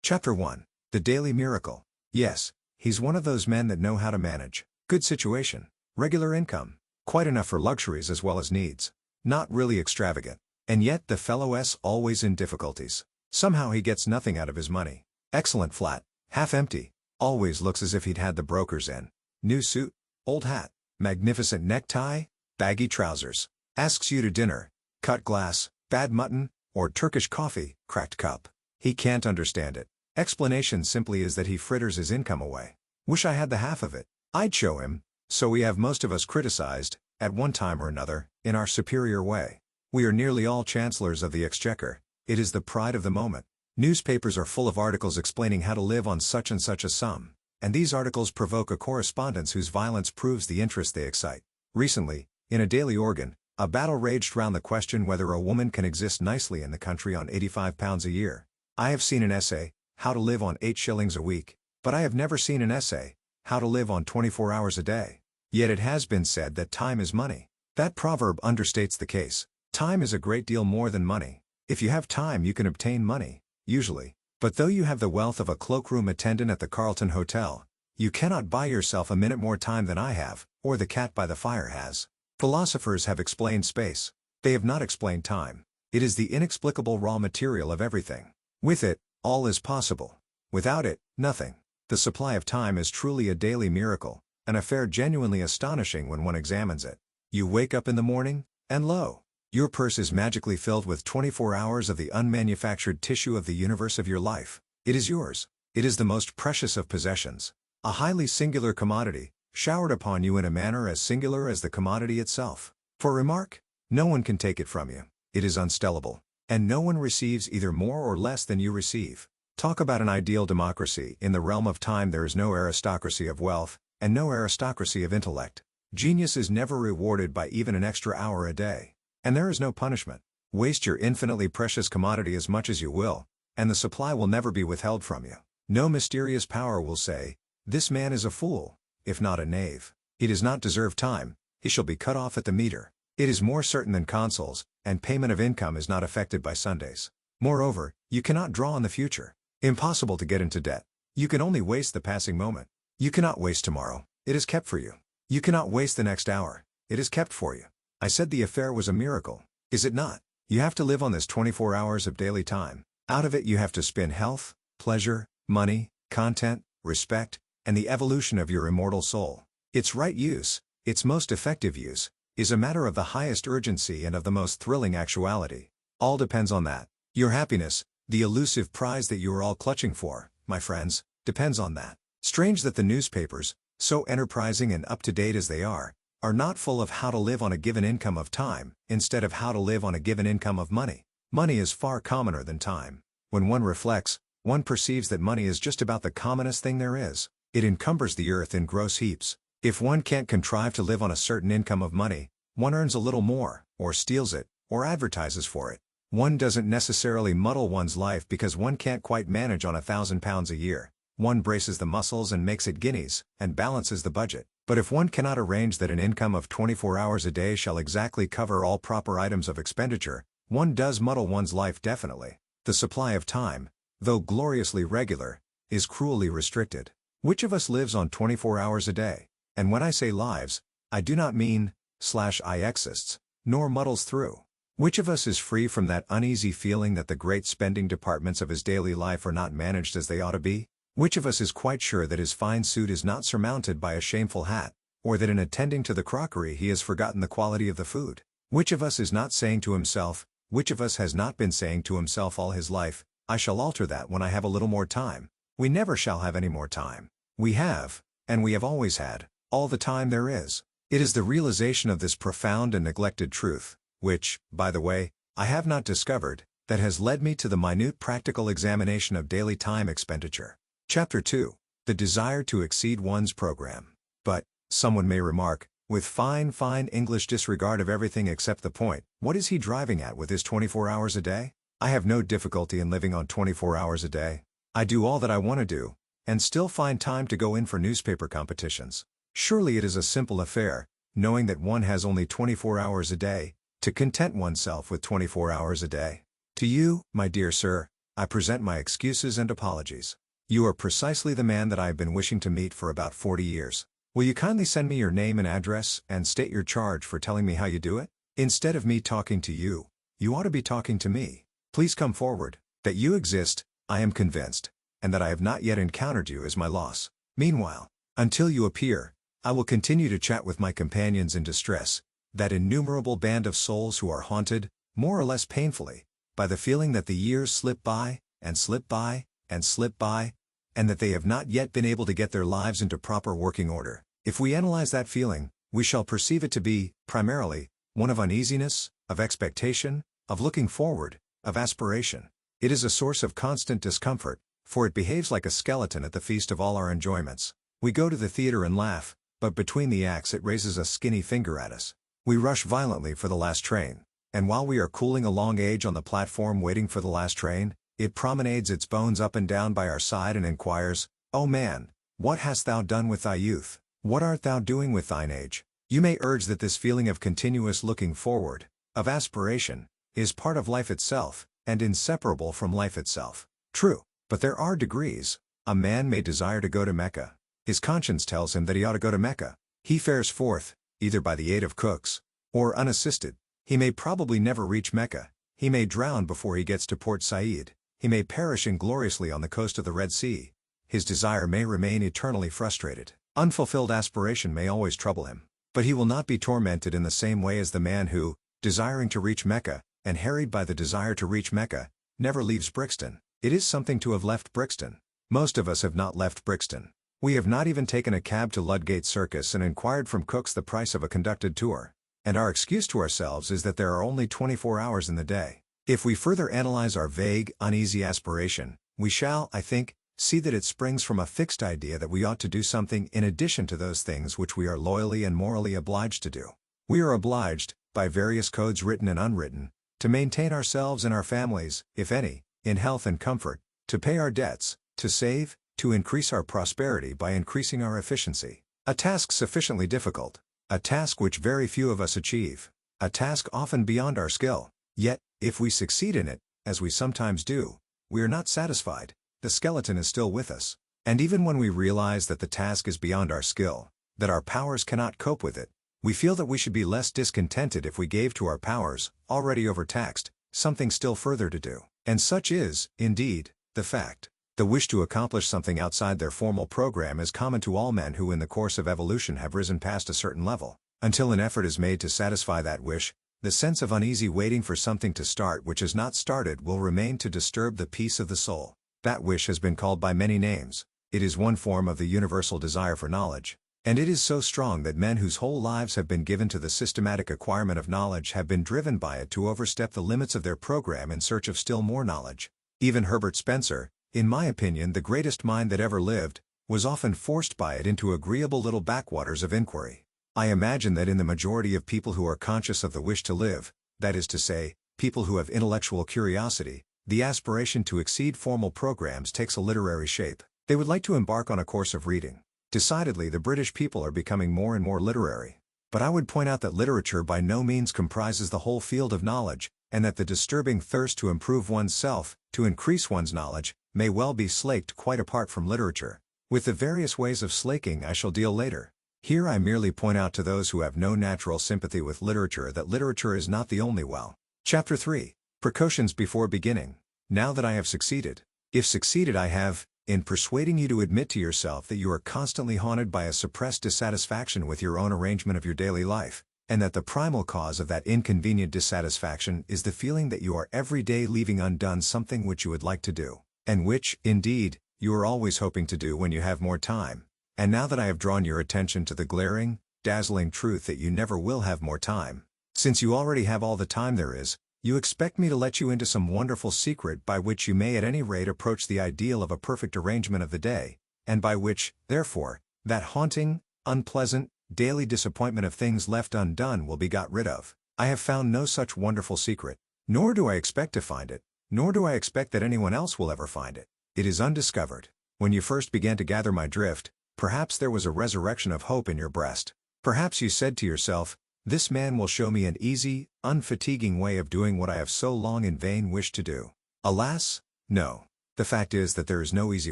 Chapter 1. The Daily Miracle. Yes, he's one of those men that know how to manage. Good situation. Regular income. Quite enough for luxuries as well as needs. Not really extravagant. And yet the fellow's always in difficulties. Somehow he gets nothing out of his money. Excellent flat. Half empty. Always looks as if he'd had the brokers in. New suit. Old hat. Magnificent necktie. Baggy trousers. Asks you to dinner. Cut glass. Bad mutton. Or Turkish coffee. Cracked cup. He can't understand it. Explanation simply is that he fritters his income away. Wish I had the half of it. I'd show him. So we have most of us criticized, at one time or another, in our superior way. We are nearly all chancellors of the exchequer. It is the pride of the moment. Newspapers are full of articles explaining how to live on such and such a sum, and these articles provoke a correspondence whose violence proves the interest they excite. Recently, in a daily organ, a battle raged round the question whether a woman can exist nicely in the country on £85 a year. I have seen an essay, How to Live on 8 shillings a week, but I have never seen an essay, How to Live on 24 hours a day. Yet it has been said that time is money. That proverb understates the case. Time is a great deal more than money. If you have time you can obtain money, usually. But though you have the wealth of a cloakroom attendant at the Carlton Hotel, you cannot buy yourself a minute more time than I have, or the cat by the fire has. Philosophers have explained space. They have not explained time. It is the inexplicable raw material of everything. With it, all is possible. Without it, nothing. The supply of time is truly a daily miracle, an affair genuinely astonishing when one examines it. You wake up in the morning, and lo! Your purse is magically filled with 24 hours of the unmanufactured tissue of the universe of your life. It is yours. It is the most precious of possessions. A highly singular commodity, showered upon you in a manner as singular as the commodity itself. For remark, no one can take it from you. It is unstellable. And no one receives either more or less than you receive. Talk about an ideal democracy. In the realm of time there is no aristocracy of wealth, and no aristocracy of intellect. Genius is never rewarded by even an extra hour a day. And there is no punishment. Waste your infinitely precious commodity as much as you will, and the supply will never be withheld from you. No mysterious power will say, this man is a fool, if not a knave. He does not deserve time, he shall be cut off at the meter. It is more certain than consols, and payment of income is not affected by Sundays. Moreover, you cannot draw on the future. Impossible to get into debt. You can only waste the passing moment. You cannot waste tomorrow. It is kept for you. You cannot waste the next hour. It is kept for you. I said the affair was a miracle. Is it not? You have to live on this 24 hours of daily time. Out of it you have to spin health, pleasure, money, content, respect, and the evolution of your immortal soul. Its right use, its most effective use, is a matter of the highest urgency and of the most thrilling actuality. All depends on that. Your happiness, the elusive prize that you are all clutching for, my friends, depends on that. Strange that the newspapers, so enterprising and up-to-date as they are not full of how to live on a given income of time, instead of how to live on a given income of money. Money is far commoner than time. When one reflects, one perceives that money is just about the commonest thing there is. It encumbers the earth in gross heaps. If one can't contrive to live on a certain income of money, one earns a little more, or steals it, or advertises for it. One doesn't necessarily muddle one's life because one can't quite manage on £1,000 a year. One braces the muscles and makes it guineas, and balances the budget. But if one cannot arrange that an income of 24 hours a day shall exactly cover all proper items of expenditure, one does muddle one's life definitely. The supply of time, though gloriously regular, is cruelly restricted. Which of us lives on 24 hours a day? And when I say lives, I do not mean /I exists, nor muddles through. Which of us is free from that uneasy feeling that the great spending departments of his daily life are not managed as they ought to be? Which of us is quite sure that his fine suit is not surmounted by a shameful hat, or that in attending to the crockery he has forgotten the quality of the food? Which of us is not saying to himself, which of us has not been saying to himself all his life, I shall alter that when I have a little more time? We never shall have any more time. We have, and we have always had, all the time there is. It is the realization of this profound and neglected truth, which, by the way, I have not discovered, that has led me to the minute practical examination of daily time expenditure. Chapter 2. The desire to exceed one's program. But, someone may remark, with fine English disregard of everything except the point, what is he driving at with his 24 hours a day? I have no difficulty in living on 24 hours a day. I do all that I want to do, and still find time to go in for newspaper competitions. Surely it is a simple affair, knowing that one has only 24 hours a day, to content oneself with 24 hours a day. To you, my dear sir, I present my excuses and apologies. You are precisely the man that I have been wishing to meet for about 40 years. Will you kindly send me your name and address, and state your charge for telling me how you do it? Instead of me talking to you, you ought to be talking to me. Please come forward. That you exist, I am convinced, and that I have not yet encountered you is my loss. Meanwhile, until you appear, I will continue to chat with my companions in distress, that innumerable band of souls who are haunted, more or less painfully, by the feeling that the years slip by, and slip by, and slip by, and that they have not yet been able to get their lives into proper working order. If we analyze that feeling, we shall perceive it to be, primarily, one of uneasiness, of expectation, of looking forward, of aspiration. It is a source of constant discomfort, for it behaves like a skeleton at the feast of all our enjoyments. We go to the theater and laugh, but between the acts it raises a skinny finger at us. We rush violently for the last train, and while we are cooling a long age on the platform waiting for the last train, it promenades its bones up and down by our side and inquires, "O man, what hast thou done with thy youth? What art thou doing with thine age?" You may urge that this feeling of continuous looking forward, of aspiration, is part of life itself, and inseparable from life itself. True, but there are degrees. A man may desire to go to Mecca. His conscience tells him that he ought to go to Mecca. He fares forth, either by the aid of cooks, or unassisted. He may probably never reach Mecca. He may drown before he gets to Port Said. He may perish ingloriously on the coast of the Red Sea. His desire may remain eternally frustrated. Unfulfilled aspiration may always trouble him. But he will not be tormented in the same way as the man who, desiring to reach Mecca, and harried by the desire to reach Mecca, never leaves Brixton. It is something to have left Brixton. Most of us have not left Brixton. We have not even taken a cab to Ludgate Circus and inquired from cooks the price of a conducted tour. And our excuse to ourselves is that there are only 24 hours in the day. If we further analyze our vague, uneasy aspiration, we shall, I think, see that it springs from a fixed idea that we ought to do something in addition to those things which we are loyally and morally obliged to do. We are obliged, by various codes written and unwritten, to maintain ourselves and our families, if any, in health and comfort, to pay our debts, to save, to increase our prosperity by increasing our efficiency. A task sufficiently difficult, a task which very few of us achieve, a task often beyond our skill. Yet, if we succeed in it, as we sometimes do, we are not satisfied. The skeleton is still with us. And even when we realize that the task is beyond our skill, that our powers cannot cope with it, we feel that we should be less discontented if we gave to our powers, already overtaxed, something still further to do. And such is, indeed, the fact. The wish to accomplish something outside their formal program is common to all men who in the course of evolution have risen past a certain level. Until an effort is made to satisfy that wish, the sense of uneasy waiting for something to start which has not started will remain to disturb the peace of the soul. That wish has been called by many names. It is one form of the universal desire for knowledge. And it is so strong that men whose whole lives have been given to the systematic acquirement of knowledge have been driven by it to overstep the limits of their program in search of still more knowledge. Even Herbert Spencer, in my opinion the greatest mind that ever lived, was often forced by it into agreeable little backwaters of inquiry. I imagine that in the majority of people who are conscious of the wish to live, that is to say, people who have intellectual curiosity, the aspiration to exceed formal programs takes a literary shape. They would like to embark on a course of reading. Decidedly the British people are becoming more and more literary. But I would point out that literature by no means comprises the whole field of knowledge, and that the disturbing thirst to improve one's self, to increase one's knowledge, may well be slaked quite apart from literature. With the various ways of slaking I shall deal later. Here I merely point out to those who have no natural sympathy with literature that literature is not the only well. Chapter 3. Precautions before beginning. Now that I have succeeded, if succeeded I have, in persuading you to admit to yourself that you are constantly haunted by a suppressed dissatisfaction with your own arrangement of your daily life, and that the primal cause of that inconvenient dissatisfaction is the feeling that you are every day leaving undone something which you would like to do, and which, indeed, you are always hoping to do when you have more time. And now that I have drawn your attention to the glaring, dazzling truth that you never will have more time, since you already have all the time there is, you expect me to let you into some wonderful secret by which you may at any rate approach the ideal of a perfect arrangement of the day, and by which, therefore, that haunting, unpleasant, daily disappointment of things left undone will be got rid of. I have found no such wonderful secret, nor do I expect to find it, nor do I expect that anyone else will ever find it. It is undiscovered. When you first began to gather my drift, perhaps there was a resurrection of hope in your breast. Perhaps you said to yourself, "This man will show me an easy, unfatiguing way of doing what I have so long in vain wished to do." Alas, No. The fact is that there is no easy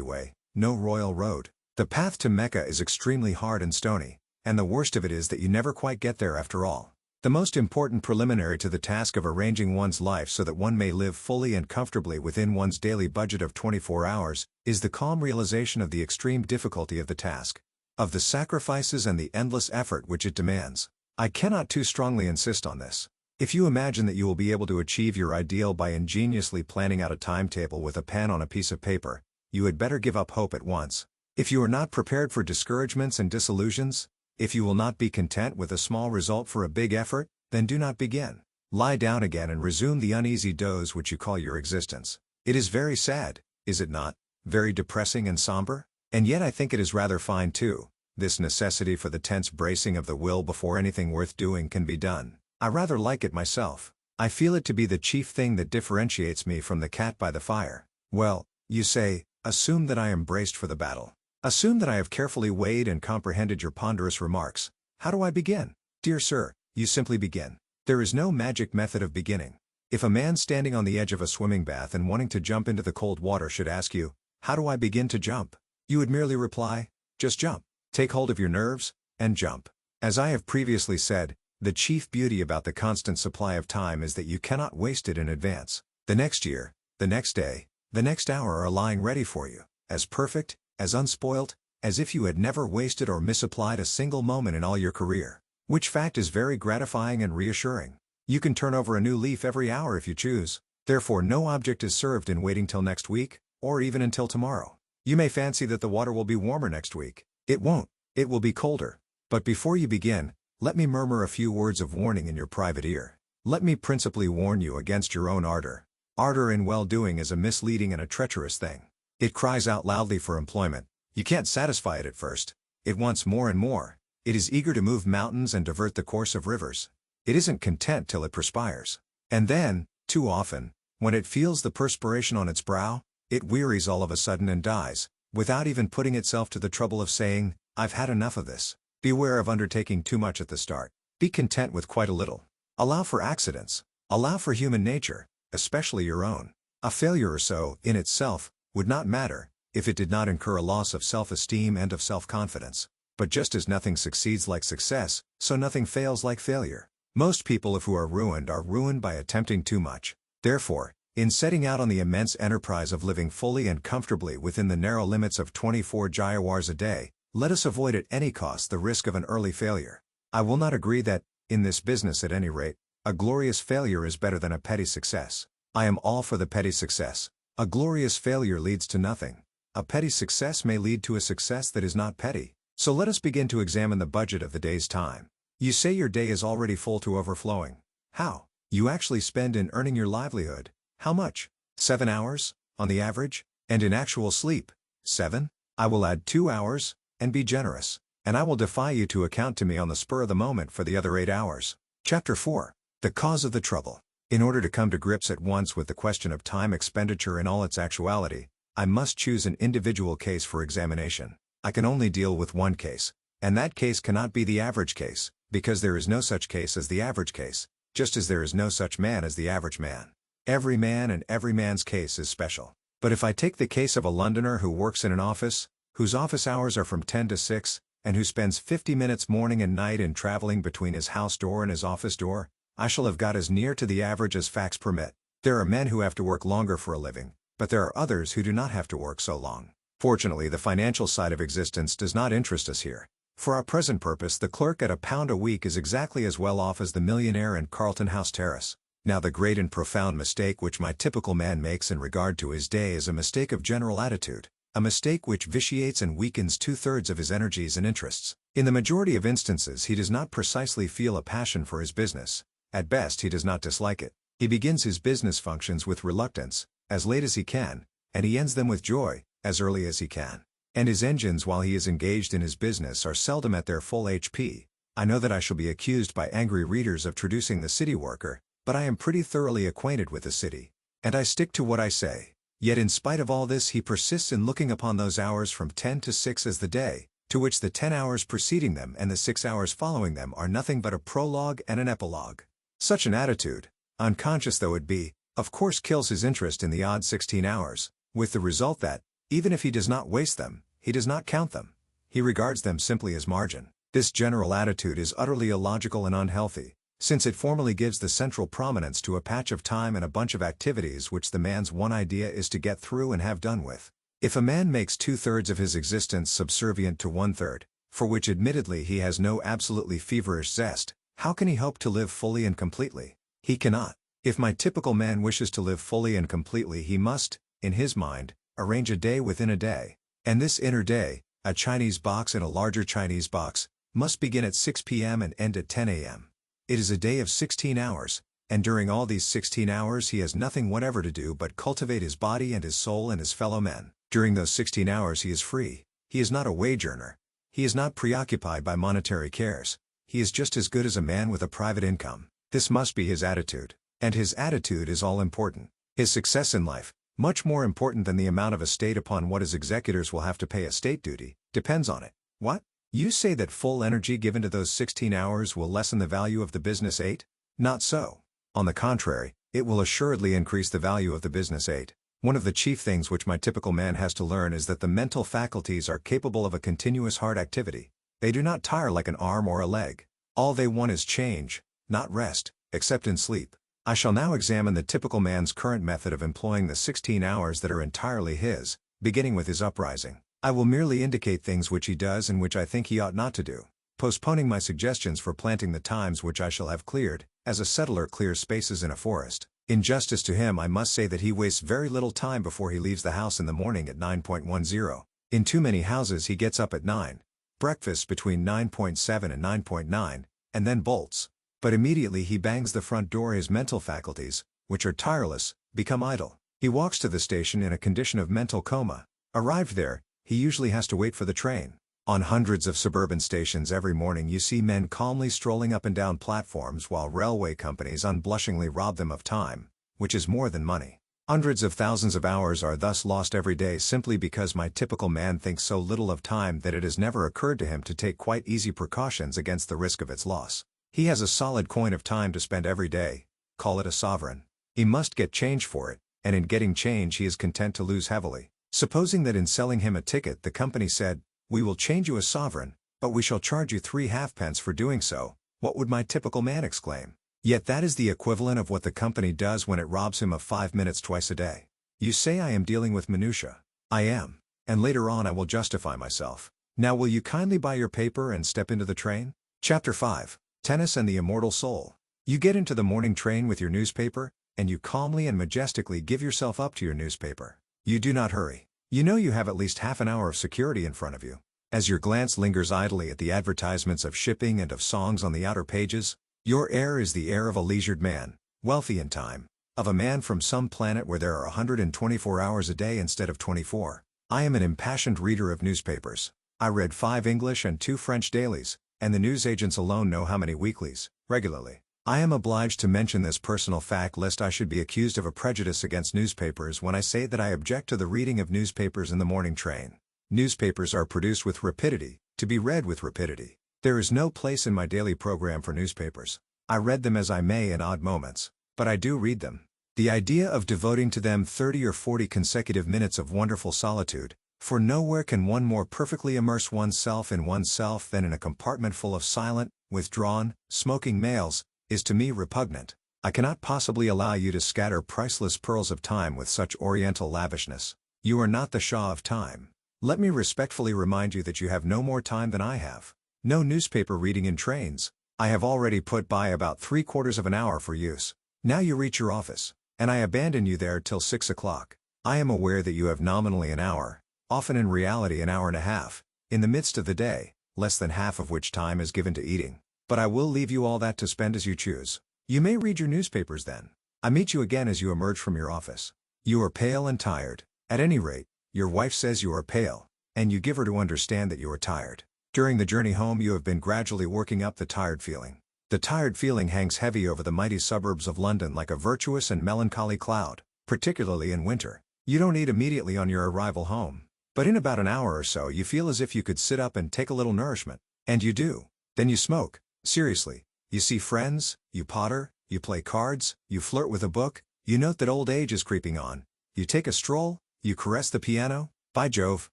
way, no royal road. The path to Mecca is extremely hard and stony, and the worst of it is that you never quite get there after all. The most important preliminary to the task of arranging one's life so that one may live fully and comfortably within one's daily budget of 24 hours, is the calm realization of the extreme difficulty of the task, of the sacrifices and the endless effort which it demands. I cannot too strongly insist on this. If you imagine that you will be able to achieve your ideal by ingeniously planning out a timetable with a pen on a piece of paper, you had better give up hope at once. If you are not prepared for discouragements and disillusions, if you will not be content with a small result for a big effort, then do not begin. Lie down again and resume the uneasy doze which you call your existence. It is very sad, is it not? Very depressing and somber? And yet I think it is rather fine too, this necessity for the tense bracing of the will before anything worth doing can be done. I rather like it myself. I feel it to be the chief thing that differentiates me from the cat by the fire. Well, you say, assume that I am braced for the battle. Assume that I have carefully weighed and comprehended your ponderous remarks. How do I begin? Dear sir, you simply begin. There is no magic method of beginning. If a man standing on the edge of a swimming bath and wanting to jump into the cold water should ask you, how do I begin to jump? You would merely reply, just jump. Take hold of your nerves, and jump. As I have previously said, the chief beauty about the constant supply of time is that you cannot waste it in advance. The next year, the next day, the next hour are lying ready for you, as perfect, as unspoilt, as if you had never wasted or misapplied a single moment in all your career. Which fact is very gratifying and reassuring. You can turn over a new leaf every hour if you choose, therefore no object is served in waiting till next week, or even until tomorrow. You may fancy that the water will be warmer next week. It won't, it will be colder. But before you begin, let me murmur a few words of warning in your private ear. Let me principally warn you against your own ardor. Ardor in well-doing is a misleading and a treacherous thing. It cries out loudly for employment. You can't satisfy it at first. It wants more and more. It is eager to move mountains and divert the course of rivers. It isn't content till it perspires. And then, too often, when it feels the perspiration on its brow, it wearies all of a sudden and dies, without even putting itself to the trouble of saying, I've had enough of this. Beware of undertaking too much at the start. Be content with quite a little. Allow for accidents. Allow for human nature, especially your own. A failure or so, in itself, would not matter, if it did not incur a loss of self-esteem and of self-confidence. But just as nothing succeeds like success, so nothing fails like failure. Most people who are ruined by attempting too much. Therefore, in setting out on the immense enterprise of living fully and comfortably within the narrow limits of 24 jayawars a day, let us avoid at any cost the risk of an early failure. I will not agree that, in this business at any rate, a glorious failure is better than a petty success. I am all for the petty success. A glorious failure leads to nothing. A petty success may lead to a success that is not petty. So let us begin to examine the budget of the day's time. You say your day is already full to overflowing. How? You actually spend in earning your livelihood. How much? 7 hours, on the average? And in actual sleep? 7? I will add 2 hours, and be generous, and I will defy you to account to me on the spur of the moment for the other 8 hours. Chapter 4. The cause of the trouble. In order to come to grips at once with the question of time expenditure in all its actuality, I must choose an individual case for examination. I can only deal with one case, and that case cannot be the average case, because there is no such case as the average case, just as there is no such man as the average man. Every man and every man's case is special. But if I take the case of a Londoner who works in an office, whose office hours are from 10 to 6, and who spends 50 minutes morning and night in traveling between his house door and his office door, I shall have got as near to the average as facts permit. There are men who have to work longer for a living, but there are others who do not have to work so long. Fortunately, the financial side of existence does not interest us here. For our present purpose, the clerk at £1 a week is exactly as well off as the millionaire in Carlton House Terrace. Now the great and profound mistake which my typical man makes in regard to his day is a mistake of general attitude. A mistake which vitiates and weakens 2/3 of his energies and interests. In the majority of instances he does not precisely feel a passion for his business. At best he does not dislike it. He begins his business functions with reluctance, as late as he can, and he ends them with joy, as early as he can. And his engines while he is engaged in his business are seldom at their full HP. I know that I shall be accused by angry readers of traducing the city worker, but I am pretty thoroughly acquainted with the city. And I stick to what I say. Yet in spite of all this he persists in looking upon those hours from 10 to 6 as the day, to which the 10 hours preceding them and the 6 hours following them are nothing but a prologue and an epilogue. Such an attitude, unconscious though it be, of course kills his interest in the odd 16 hours, with the result that, even if he does not waste them, he does not count them. He regards them simply as margin. This general attitude is utterly illogical and unhealthy, since it formally gives the central prominence to a patch of time and a bunch of activities which the man's one idea is to get through and have done with. If a man makes 2/3 of his existence subservient to 1/3, for which admittedly he has no absolutely feverish zest, how can he hope to live fully and completely? He cannot. If my typical man wishes to live fully and completely, he must, in his mind, arrange a day within a day. And this inner day, a Chinese box in a larger Chinese box, must begin at 6 p.m. and end at 10 a.m. It is a day of 16 hours, and during all these 16 hours he has nothing whatever to do but cultivate his body and his soul and his fellow men. During those 16 hours he is free. He is not a wage earner. He is not preoccupied by monetary cares. He is just as good as a man with a private income. This must be his attitude. And his attitude is all important. His success in life, much more important than the amount of estate upon what his executors will have to pay estate duty, depends on it. What? You say that full energy given to those 16 hours will lessen the value of the business 8? Not so. On the contrary, it will assuredly increase the value of the business 8. One of the chief things which my typical man has to learn is that the mental faculties are capable of a continuous hard activity. They do not tire like an arm or a leg. All they want is change, not rest, except in sleep. I shall now examine the typical man's current method of employing the 16 hours that are entirely his, beginning with his uprising. I will merely indicate things which he does and which I think he ought not to do, postponing my suggestions for planting the times which I shall have cleared, as a settler clears spaces in a forest. In justice to him I must say that he wastes very little time before he leaves the house in the morning at 9:10. In too many houses he gets up at 9, breakfasts between 9:7 and 9:9, and then bolts. But immediately he bangs the front door his mental faculties, which are tireless, become idle. He walks to the station in a condition of mental coma. Arrived there, he usually has to wait for the train. On hundreds of suburban stations every morning you see men calmly strolling up and down platforms while railway companies unblushingly rob them of time, which is more than money. Hundreds of thousands of hours are thus lost every day simply because my typical man thinks so little of time that it has never occurred to him to take quite easy precautions against the risk of its loss. He has a solid coin of time to spend every day, call it a sovereign. He must get change for it, and in getting change he is content to lose heavily. Supposing that in selling him a ticket the company said, "We will change you a sovereign, but we shall charge you 3 halfpence for doing so," what would my typical man exclaim? Yet that is the equivalent of what the company does when it robs him of 5 minutes twice a day. You say I am dealing with minutiae. I am, and later on I will justify myself. Now will you kindly buy your paper and step into the train? Chapter 5. Tennis and the Immortal Soul. You get into the morning train with your newspaper, and you calmly and majestically give yourself up to your newspaper. You do not hurry. You know you have at least half an hour of security in front of you. As your glance lingers idly at the advertisements of shipping and of songs on the outer pages, your air is the air of a leisured man, wealthy in time, of a man from some planet where there are 124 hours a day instead of 24. I am an impassioned reader of newspapers. I read 5 English and 2 French dailies, and the newsagents alone know how many weeklies, regularly. I am obliged to mention this personal fact lest I should be accused of a prejudice against newspapers when I say that I object to the reading of newspapers in the morning train. Newspapers are produced with rapidity, to be read with rapidity. There is no place in my daily program for newspapers. I read them as I may in odd moments, but I do read them. The idea of devoting to them 30 or 40 consecutive minutes of wonderful solitude, for nowhere can one more perfectly immerse oneself in oneself than in a compartment full of silent, withdrawn, smoking males, is to me repugnant. I cannot possibly allow you to scatter priceless pearls of time with such oriental lavishness. You are not the Shah of time. Let me respectfully remind you that you have no more time than I have. No newspaper reading in trains. I have already put by about 3/4 of an hour for use. Now you reach your office, and I abandon you there till 6 o'clock. I am aware that you have nominally an hour, often in reality an hour and a half, in the midst of the day, less than half of which time is given to eating. But I will leave you all that to spend as you choose. You may read your newspapers then. I meet you again as you emerge from your office. You are pale and tired. At any rate, your wife says you are pale, and you give her to understand that you are tired. During the journey home you have been gradually working up the tired feeling. The tired feeling hangs heavy over the mighty suburbs of London like a virtuous and melancholy cloud, particularly in winter. You don't eat immediately on your arrival home, but in about an hour or so you feel as if you could sit up and take a little nourishment, and you do. Then you smoke. Seriously, you see friends, you potter, you play cards, you flirt with a book, You note that old age is creeping on. You take a stroll, you caress the piano, by Jove,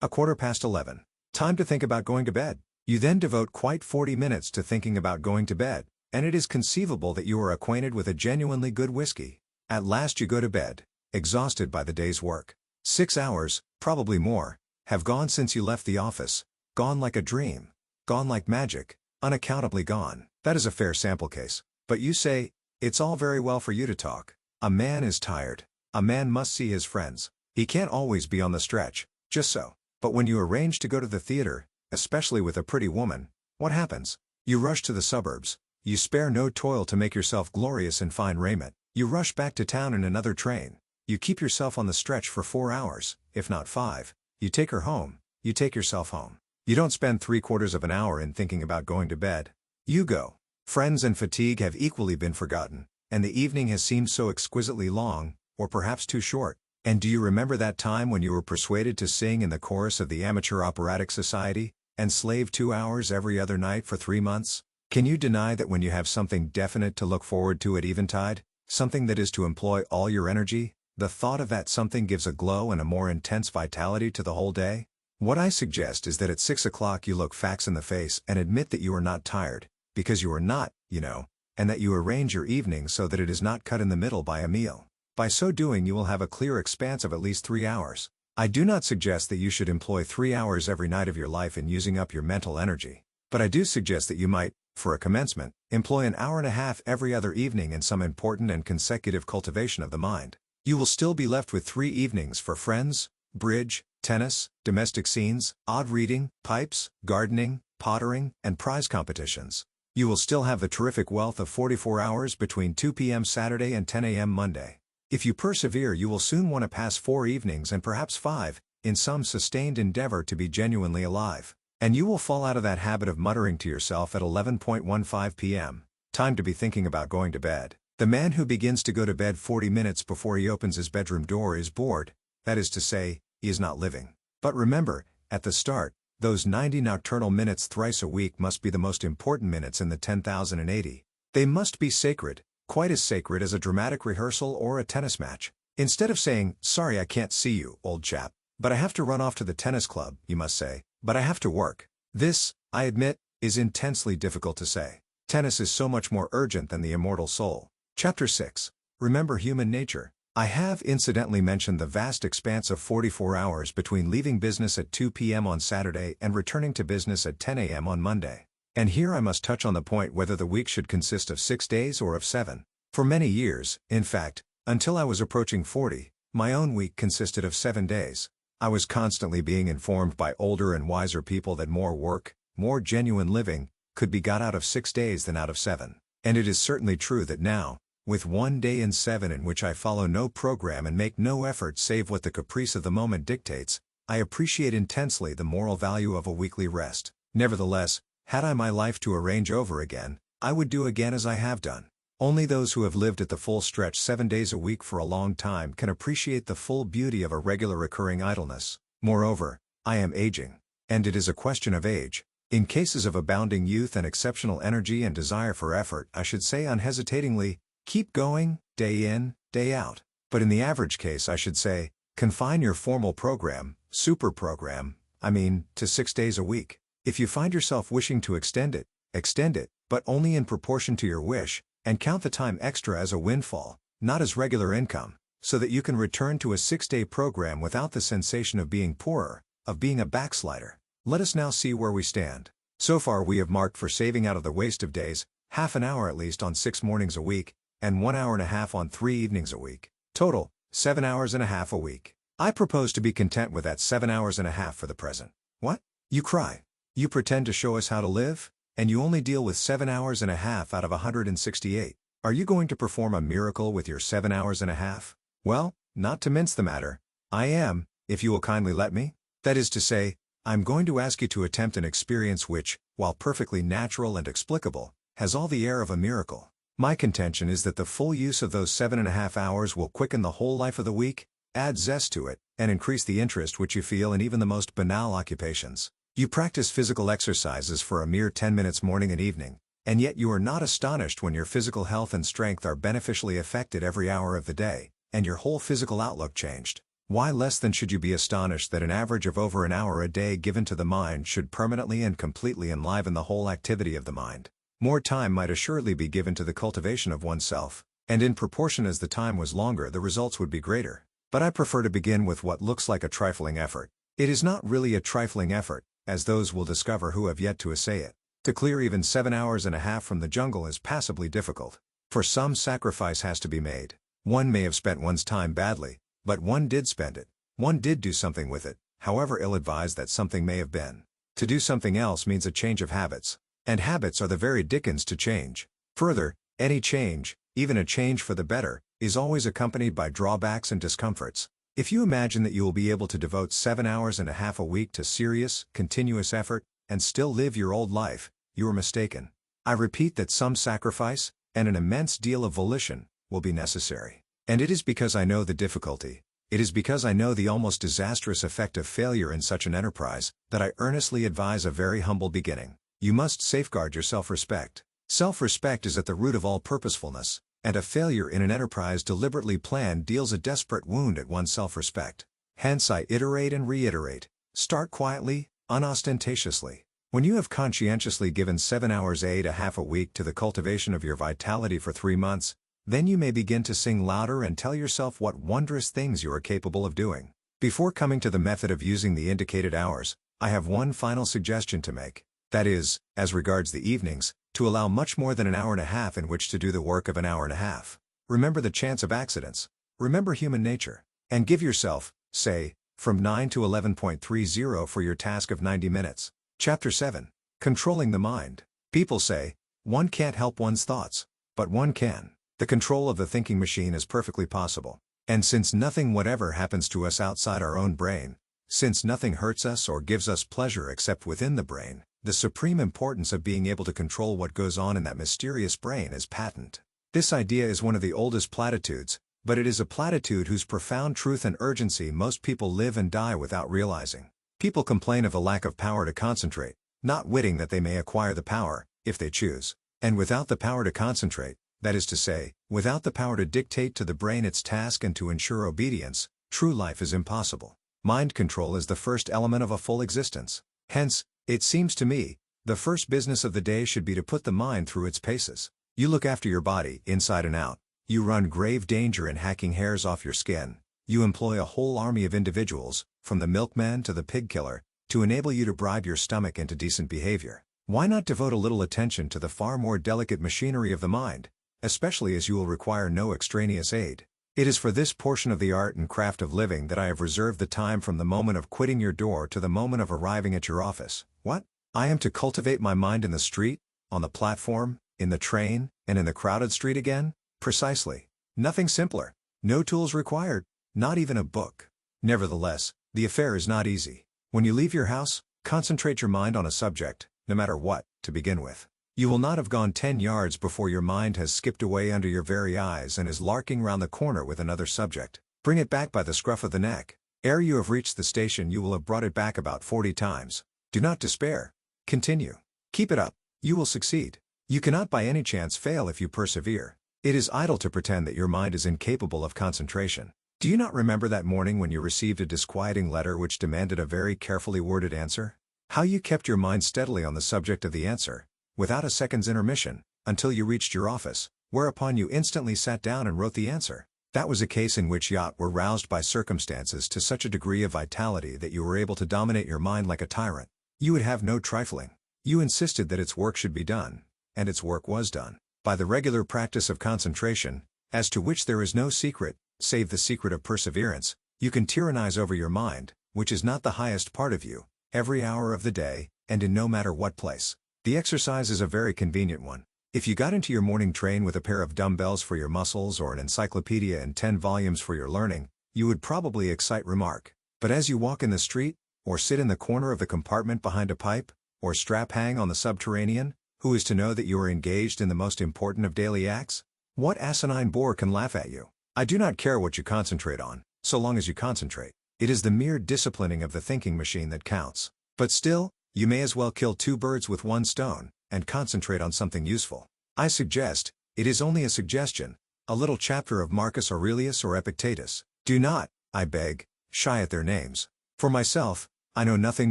11:15. Time to think about going to bed. You then devote quite 40 minutes to thinking about going to bed, and it is conceivable that you are acquainted with a genuinely good whiskey. At last you go to bed, exhausted by the day's work. 6 hours, probably more, have gone since you left the office, gone like a dream, gone like magic, unaccountably gone. That is a fair sample case. But you say, it's all very well for you to talk. A man is tired. A man must see his friends. He can't always be on the stretch, just so. But when you arrange to go to the theater, especially with a pretty woman, what happens? You rush to the suburbs. You spare no toil to make yourself glorious in fine raiment. You rush back to town in another train. You keep yourself on the stretch for 4 hours, if not 5. You take her home. You take yourself home. You don't spend 3/4 of an hour in thinking about going to bed. You go. Friends and fatigue have equally been forgotten, and the evening has seemed so exquisitely long, or perhaps too short. And do you remember that time when you were persuaded to sing in the chorus of the Amateur Operatic Society, and slave 2 hours every other night for 3 months? Can you deny that when you have something definite to look forward to at eventide, something that is to employ all your energy, the thought of that something gives a glow and a more intense vitality to the whole day? What I suggest is that at 6 o'clock you look facts in the face and admit that you are not tired, because you are not, you know, and that you arrange your evening so that it is not cut in the middle by a meal. By so doing you will have a clear expanse of at least 3 hours. I do not suggest that you should employ 3 hours every night of your life in using up your mental energy, but I do suggest that you might, for a commencement, employ an hour and a half every other evening in some important and consecutive cultivation of the mind. You will still be left with 3 evenings for friends, bridge, tennis, domestic scenes, odd reading, pipes, gardening, pottering, and prize competitions. You will still have the terrific wealth of 44 hours between 2 p.m. Saturday and 10 a.m. Monday. If you persevere you will soon want to pass 4 evenings and perhaps 5, in some sustained endeavor to be genuinely alive. And you will fall out of that habit of muttering to yourself at 11:15 p.m., time to be thinking about going to bed. The man who begins to go to bed 40 minutes before he opens his bedroom door is bored, that is to say, he is not living. But remember, at the start, those 90 nocturnal minutes thrice a week must be the most important minutes in the 10,080. They must be sacred, quite as sacred as a dramatic rehearsal or a tennis match. Instead of saying, sorry I can't see you, old chap, but I have to run off to the tennis club, you must say, but I have to work. This, I admit, is intensely difficult to say. Tennis is so much more urgent than the immortal soul. Chapter 6. Remember human nature. I have incidentally mentioned the vast expanse of 44 hours between leaving business at 2 p.m. on Saturday and returning to business at 10 a.m. on Monday. And here I must touch on the point whether the week should consist of 6 days or of 7. For many years, in fact, until I was approaching 40, my own week consisted of 7 days. I was constantly being informed by older and wiser people that more work, more genuine living, could be got out of 6 days than out of 7. And it is certainly true that now, with 1 day in 7 in which I follow no program and make no effort save what the caprice of the moment dictates, I appreciate intensely the moral value of a weekly rest. Nevertheless, had I my life to arrange over again, I would do again as I have done. Only those who have lived at the full stretch 7 days a week for a long time can appreciate the full beauty of a regular recurring idleness. Moreover, I am aging, and it is a question of age. In cases of abounding youth and exceptional energy and desire for effort, I should say unhesitatingly, keep going, day in, day out. But in the average case I should say, confine your formal program, super program, to 6 days a week. If you find yourself wishing to extend it, but only in proportion to your wish, and count the time extra as a windfall, not as regular income, so that you can return to a 6-day program without the sensation of being poorer, of being a backslider. Let us now see where we stand. So far we have marked for saving out of the waste of days, half an hour at least on 6 mornings a week, and 1 hour and a half on 3 evenings a week. Total, 7 hours and a half a week. I propose to be content with that 7 hours and a half for the present. What? You cry. You pretend to show us how to live, and you only deal with 7 hours and a half out of 168. Are you going to perform a miracle with your 7 hours and a half? Well, not to mince the matter, I am, if you will kindly let me. That is to say, I'm going to ask you to attempt an experience which, while perfectly natural and explicable, has all the air of a miracle. My contention is that the full use of those 7.5 hours will quicken the whole life of the week, add zest to it, and increase the interest which you feel in even the most banal occupations. You practice physical exercises for a mere 10 minutes morning and evening, And yet you are not astonished when your physical health and strength are beneficially affected every hour of the day, and your whole physical outlook changed. Why less than should you be astonished that an average of over an hour a day given to the mind should permanently and completely enliven the whole activity of the mind? More time might assuredly be given to the cultivation of oneself, and in proportion as the time was longer the results would be greater. But I prefer to begin with what looks like a trifling effort. It is not really a trifling effort, as those will discover who have yet to essay it. To clear even 7 hours and a half from the jungle is passably difficult. For some sacrifice has to be made. One may have spent one's time badly, but one did spend it. One did do something with it, however ill-advised that something may have been. To do something else means a change of habits. And habits are the very dickens to change. Further, any change, even a change for the better, is always accompanied by drawbacks and discomforts. If you imagine that you will be able to devote 7 hours and a half a week to serious, continuous effort, and still live your old life, you are mistaken. I repeat that some sacrifice, and an immense deal of volition, will be necessary. And it is because I know the difficulty, it is because I know the almost disastrous effect of failure in such an enterprise, that I earnestly advise a very humble beginning. You must safeguard your self-respect. Self-respect is at the root of all purposefulness, and a failure in an enterprise deliberately planned deals a desperate wound at one's self-respect. Hence I iterate and reiterate, start quietly, unostentatiously. When you have conscientiously given 7 hours and a half a week to the cultivation of your vitality for 3 months, then you may begin to sing louder and tell yourself what wondrous things you are capable of doing. Before coming to the method of using the indicated hours, I have one final suggestion to make. That is, as regards the evenings, to allow much more than an hour and a half in which to do the work of an hour and a half. Remember the chance of accidents. Remember human nature. And give yourself, say, from 9 to 11.30 for your task of 90 minutes. Chapter 7. Controlling the Mind. People say, one can't help one's thoughts. But one can. The control of the thinking machine is perfectly possible. And since nothing whatever happens to us outside our own brain, since nothing hurts us or gives us pleasure except within the brain, the supreme importance of being able to control what goes on in that mysterious brain is patent. This idea is one of the oldest platitudes, but it is a platitude whose profound truth and urgency most people live and die without realizing. People complain of the lack of power to concentrate, not witting that they may acquire the power, if they choose. And without the power to concentrate, that is to say, without the power to dictate to the brain its task and to ensure obedience, true life is impossible. Mind control is the first element of a full existence. Hence, it seems to me, the first business of the day should be to put the mind through its paces. You look after your body, inside and out. You run grave danger in hacking hairs off your skin. You employ a whole army of individuals, from the milkman to the pig killer, to enable you to bribe your stomach into decent behavior. Why not devote a little attention to the far more delicate machinery of the mind, especially as you will require no extraneous aid? It is for this portion of the art and craft of living that I have reserved the time from the moment of quitting your door to the moment of arriving at your office. What? I am to cultivate my mind in the street, on the platform, in the train, and in the crowded street again? Precisely. Nothing simpler. No tools required. Not even a book. Nevertheless, the affair is not easy. When you leave your house, concentrate your mind on a subject, no matter what, to begin with. You will not have gone 10 yards before your mind has skipped away under your very eyes and is larking round the corner with another subject. Bring it back by the scruff of the neck. Ere you have reached the station you will have brought it back about 40 times. Do not despair. Continue. Keep it up. You will succeed. You cannot by any chance fail if you persevere. It is idle to pretend that your mind is incapable of concentration. Do you not remember that morning when you received a disquieting letter which demanded a very carefully worded answer? How you kept your mind steadily on the subject of the answer, without a second's intermission, until you reached your office, whereupon you instantly sat down and wrote the answer. That was a case in which you were roused by circumstances to such a degree of vitality that you were able to dominate your mind like a tyrant. You would have no trifling. You insisted that its work should be done, and its work was done, by the regular practice of concentration, as to which there is no secret, save the secret of perseverance. You can tyrannize over your mind, which is not the highest part of you, every hour of the day, and in no matter what place. The exercise is a very convenient one. If you got into your morning train with a pair of dumbbells for your muscles or an encyclopedia and 10 volumes for your learning, you would probably excite remark. But as you walk in the street, or sit in the corner of the compartment behind a pipe, or strap hang on the subterranean, who is to know that you are engaged in the most important of daily acts? What asinine bore can laugh at you? I do not care what you concentrate on, so long as you concentrate. It is the mere disciplining of the thinking machine that counts. But still, you may as well kill 2 birds with 1 stone. and concentrate on something useful. I suggest, it is only a suggestion, a little chapter of Marcus Aurelius or Epictetus. Do not, I beg, shy at their names. For myself, I know nothing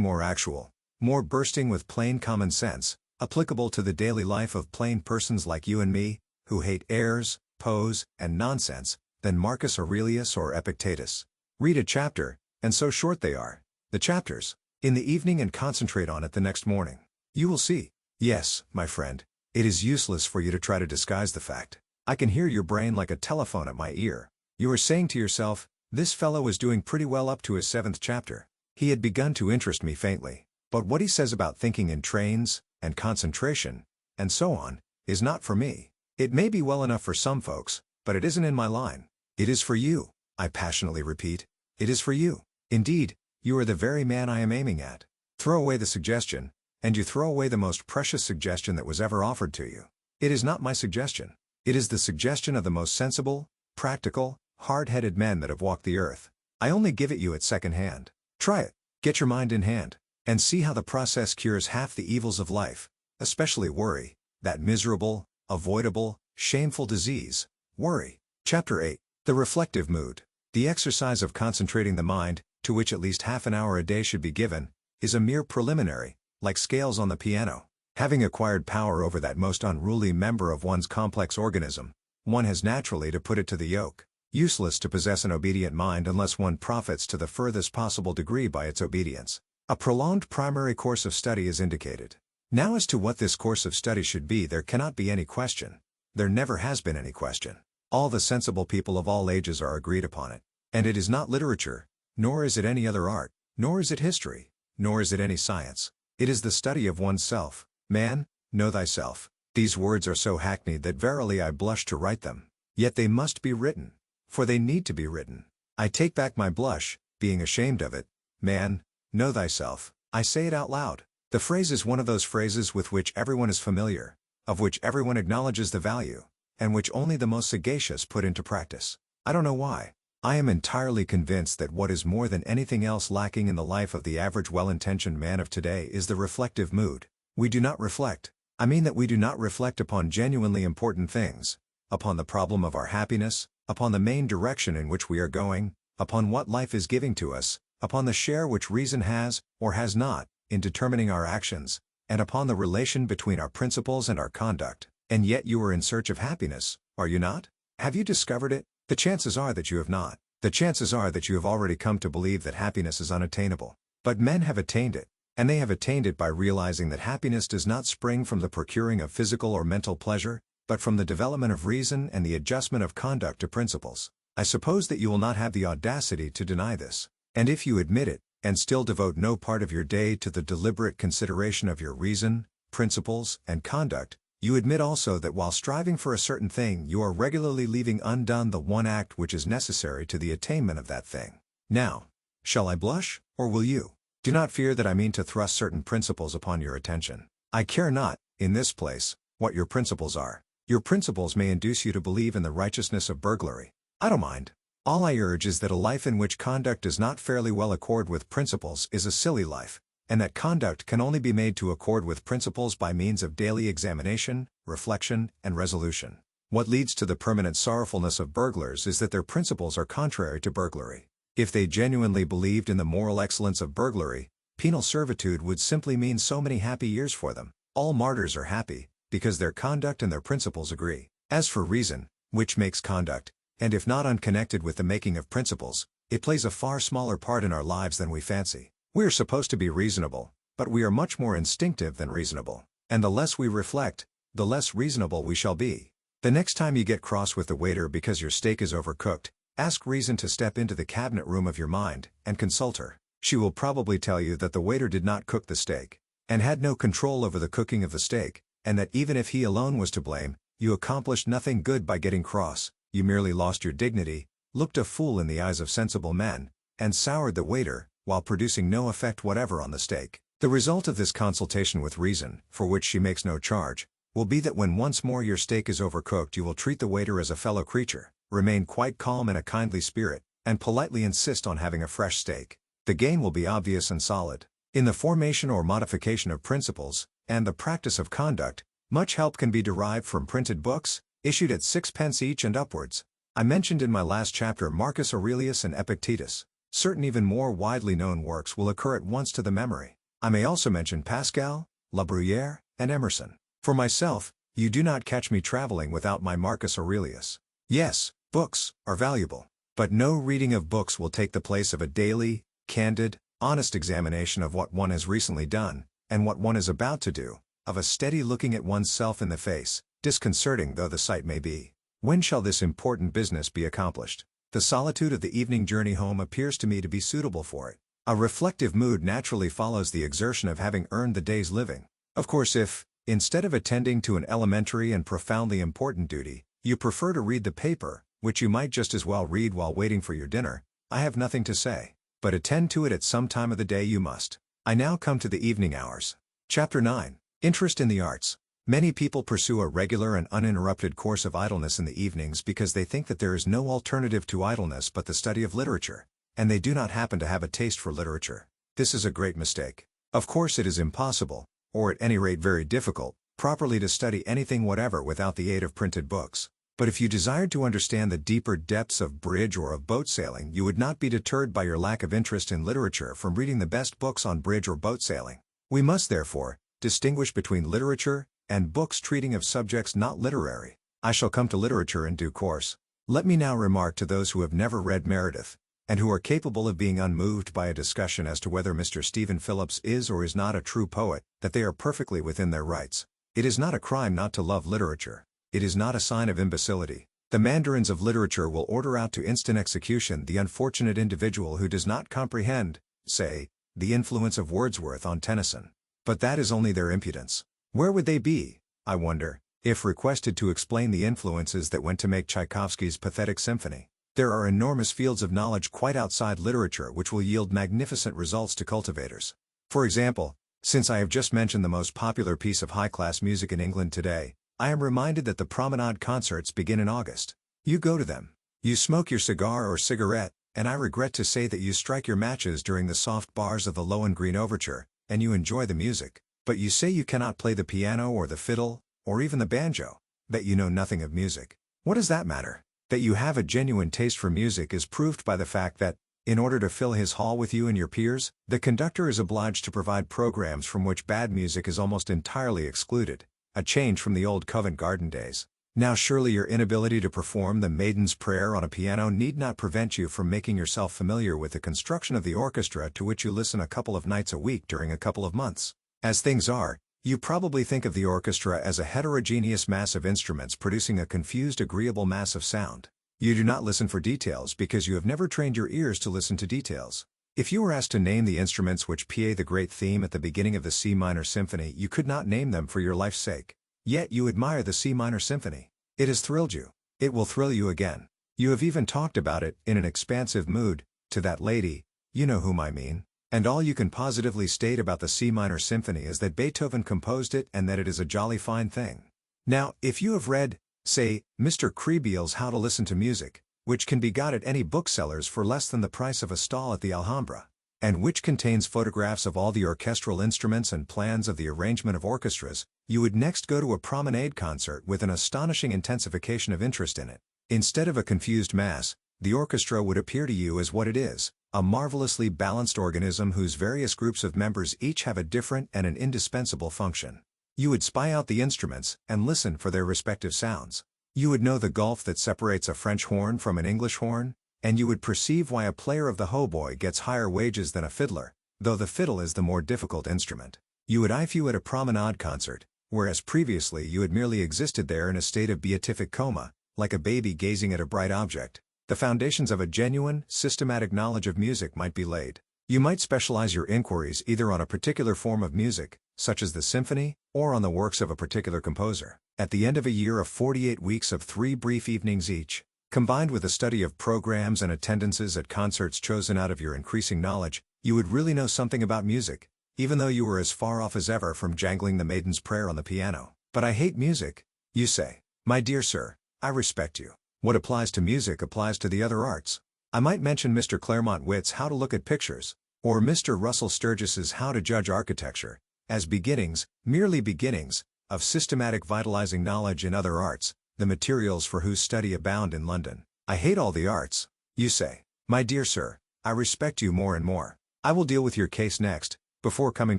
more actual, more bursting with plain common sense, applicable to the daily life of plain persons like you and me, who hate airs, pose, and nonsense, than Marcus Aurelius or Epictetus. Read a chapter, and so short they are, the chapters, in the evening and concentrate on it the next morning. You will see. Yes, my friend, it is useless for you to try to disguise the fact. I can hear your brain like a telephone at my ear. You are saying to yourself, this fellow is doing pretty well up to his 7th chapter. He had begun to interest me faintly, but what he says about thinking in trains, and concentration, and so on, is not for me. It may be well enough for some folks, but it isn't in my line. It is for you, I passionately repeat. It is for you. Indeed, you are the very man I am aiming at. Throw away the suggestion, and you throw away the most precious suggestion that was ever offered to you. It is not my suggestion. It is the suggestion of the most sensible, practical, hard-headed men that have walked the earth. I only give it you at second hand. Try it, get your mind in hand, and see how the process cures half the evils of life, especially worry, that miserable, avoidable, shameful disease, worry. Chapter 8. The Reflective Mood. The exercise of concentrating the mind, to which at least half an hour a day should be given, is a mere preliminary, like scales on the piano. Having acquired power over that most unruly member of one's complex organism, one has naturally to put it to the yoke. Useless to possess an obedient mind unless one profits to the furthest possible degree by its obedience. A prolonged primary course of study is indicated. Now as to what this course of study should be, there cannot be any question. There never has been any question. All the sensible people of all ages are agreed upon it. And it is not literature, nor is it any other art, nor is it history, nor is it any science. It is the study of oneself. Man, know thyself. These words are so hackneyed that verily I blush to write them. Yet they must be written. For they need to be written. I take back my blush, being ashamed of it. Man, know thyself. I say it out loud. The phrase is one of those phrases with which everyone is familiar, of which everyone acknowledges the value, and which only the most sagacious put into practice. I don't know why. I am entirely convinced that what is more than anything else lacking in the life of the average well-intentioned man of today is the reflective mood. We do not reflect. I mean that we do not reflect upon genuinely important things, upon the problem of our happiness, upon the main direction in which we are going, upon what life is giving to us, upon the share which reason has, or has not, in determining our actions, and upon the relation between our principles and our conduct. And yet you are in search of happiness, are you not? Have you discovered it? The chances are that you have not. The chances are that you have already come to believe that happiness is unattainable. But men have attained it, and they have attained it by realizing that happiness does not spring from the procuring of physical or mental pleasure, but from the development of reason and the adjustment of conduct to principles. I suppose that you will not have the audacity to deny this. And if you admit it, and still devote no part of your day to the deliberate consideration of your reason, principles, and conduct, you admit also that while striving for a certain thing you are regularly leaving undone the one act which is necessary to the attainment of that thing. Now, shall I blush, or will you? Do not fear that I mean to thrust certain principles upon your attention. I care not, in this place, what your principles are. Your principles may induce you to believe in the righteousness of burglary. I don't mind. All I urge is that a life in which conduct does not fairly well accord with principles is a silly life, and that conduct can only be made to accord with principles by means of daily examination, reflection, and resolution. What leads to the permanent sorrowfulness of burglars is that their principles are contrary to burglary. If they genuinely believed in the moral excellence of burglary, penal servitude would simply mean so many happy years for them. All martyrs are happy, because their conduct and their principles agree. As for reason, which makes conduct, and if not unconnected with the making of principles, it plays a far smaller part in our lives than we fancy. We are supposed to be reasonable, but we are much more instinctive than reasonable. And the less we reflect, the less reasonable we shall be. The next time you get cross with the waiter because your steak is overcooked, ask reason to step into the cabinet room of your mind, and consult her. She will probably tell you that the waiter did not cook the steak, and had no control over the cooking of the steak, and that even if he alone was to blame, you accomplished nothing good by getting cross. You merely lost your dignity, looked a fool in the eyes of sensible men, and soured the waiter, while producing no effect whatever on the steak. The result of this consultation with reason, for which she makes no charge, will be that when once more your steak is overcooked you will treat the waiter as a fellow creature, remain quite calm in a kindly spirit, and politely insist on having a fresh steak. The gain will be obvious and solid. In the formation or modification of principles, and the practice of conduct, much help can be derived from printed books, issued at 6 pence each and upwards. I mentioned in my last chapter Marcus Aurelius and Epictetus. Certain even more widely known works will occur at once to the memory. I may also mention Pascal, La Bruyere, and Emerson. For myself, you do not catch me traveling without my Marcus Aurelius. Yes, books are valuable, but no reading of books will take the place of a daily, candid, honest examination of what one has recently done, and what one is about to do, of a steady looking at oneself in the face, disconcerting though the sight may be. When shall this important business be accomplished? The solitude of the evening journey home appears to me to be suitable for it. A reflective mood naturally follows the exertion of having earned the day's living. Of course, if, instead of attending to an elementary and profoundly important duty, you prefer to read the paper, which you might just as well read while waiting for your dinner, I have nothing to say. But attend to it at some time of the day you must. I now come to the evening hours. Chapter 9. Interest in the Arts. Many people pursue a regular and uninterrupted course of idleness in the evenings because they think that there is no alternative to idleness but the study of literature, and they do not happen to have a taste for literature. This is a great mistake. Of course it is impossible, or at any rate very difficult, properly to study anything whatever without the aid of printed books. But if you desired to understand the deeper depths of bridge or of boat sailing, you would not be deterred by your lack of interest in literature from reading the best books on bridge or boat sailing. We must therefore distinguish between literature and books treating of subjects not literary. I shall come to literature in due course. Let me now remark to those who have never read Meredith, and who are capable of being unmoved by a discussion as to whether Mr. Stephen Phillips is or is not a true poet, that they are perfectly within their rights. It is not a crime not to love literature. It is not a sign of imbecility. The mandarins of literature will order out to instant execution the unfortunate individual who does not comprehend, say, the influence of Wordsworth on Tennyson. But that is only their impudence. Where would they be, I wonder, if requested to explain the influences that went to make Tchaikovsky's pathetic symphony? There are enormous fields of knowledge quite outside literature which will yield magnificent results to cultivators. For example, since I have just mentioned the most popular piece of high-class music in England today, I am reminded that the Promenade concerts begin in August. You go to them. You smoke your cigar or cigarette, and I regret to say that you strike your matches during the soft bars of the Lohengrin Overture, and you enjoy the music. But you say you cannot play the piano or the fiddle, or even the banjo, that you know nothing of music. What does that matter? That you have a genuine taste for music is proved by the fact that, in order to fill his hall with you and your peers, the conductor is obliged to provide programs from which bad music is almost entirely excluded, a change from the old Covent Garden days. Now surely your inability to perform the Maiden's Prayer on a piano need not prevent you from making yourself familiar with the construction of the orchestra to which you listen a couple of nights a week during a couple of months. As things are, you probably think of the orchestra as a heterogeneous mass of instruments producing a confused agreeable mass of sound. You do not listen for details because you have never trained your ears to listen to details. If you were asked to name the instruments which play the great theme at the beginning of the C minor symphony, you could not name them for your life's sake. Yet you admire the C minor symphony. It has thrilled you. It will thrill you again. You have even talked about it, in an expansive mood, to that lady, you know whom I mean. And all you can positively state about the C minor symphony is that Beethoven composed it and that it is a jolly fine thing. Now, if you have read, say, Mr. Krehbiel's How to Listen to Music, which can be got at any bookseller's for less than the price of a stall at the Alhambra, and which contains photographs of all the orchestral instruments and plans of the arrangement of orchestras, you would next go to a promenade concert with an astonishing intensification of interest in it. Instead of a confused mass, the orchestra would appear to you as what it is, a marvelously balanced organism whose various groups of members each have a different and an indispensable function. You would spy out the instruments and listen for their respective sounds. You would know the gulf that separates a French horn from an English horn, and you would perceive why a player of the hautboy gets higher wages than a fiddler, though the fiddle is the more difficult instrument. You would if you at a promenade concert, whereas previously you had merely existed there in a state of beatific coma, like a baby gazing at a bright object. The foundations of a genuine, systematic knowledge of music might be laid. You might specialize your inquiries either on a particular form of music, such as the symphony, or on the works of a particular composer. At the end of a year of 48 weeks of 3 brief evenings each, combined with a study of programs and attendances at concerts chosen out of your increasing knowledge, you would really know something about music, even though you were as far off as ever from jangling the Maiden's Prayer on the piano. But I hate music, you say. My dear sir, I respect you. What applies to music applies to the other arts. I might mention Mr. Claremont Witt's How to Look at Pictures, or Mr. Russell Sturgis's How to Judge Architecture, as beginnings, merely beginnings, of systematic vitalizing knowledge in other arts, the materials for whose study abound in London. I hate all the arts, you say. My dear sir, I respect you more and more. I will deal with your case next, before coming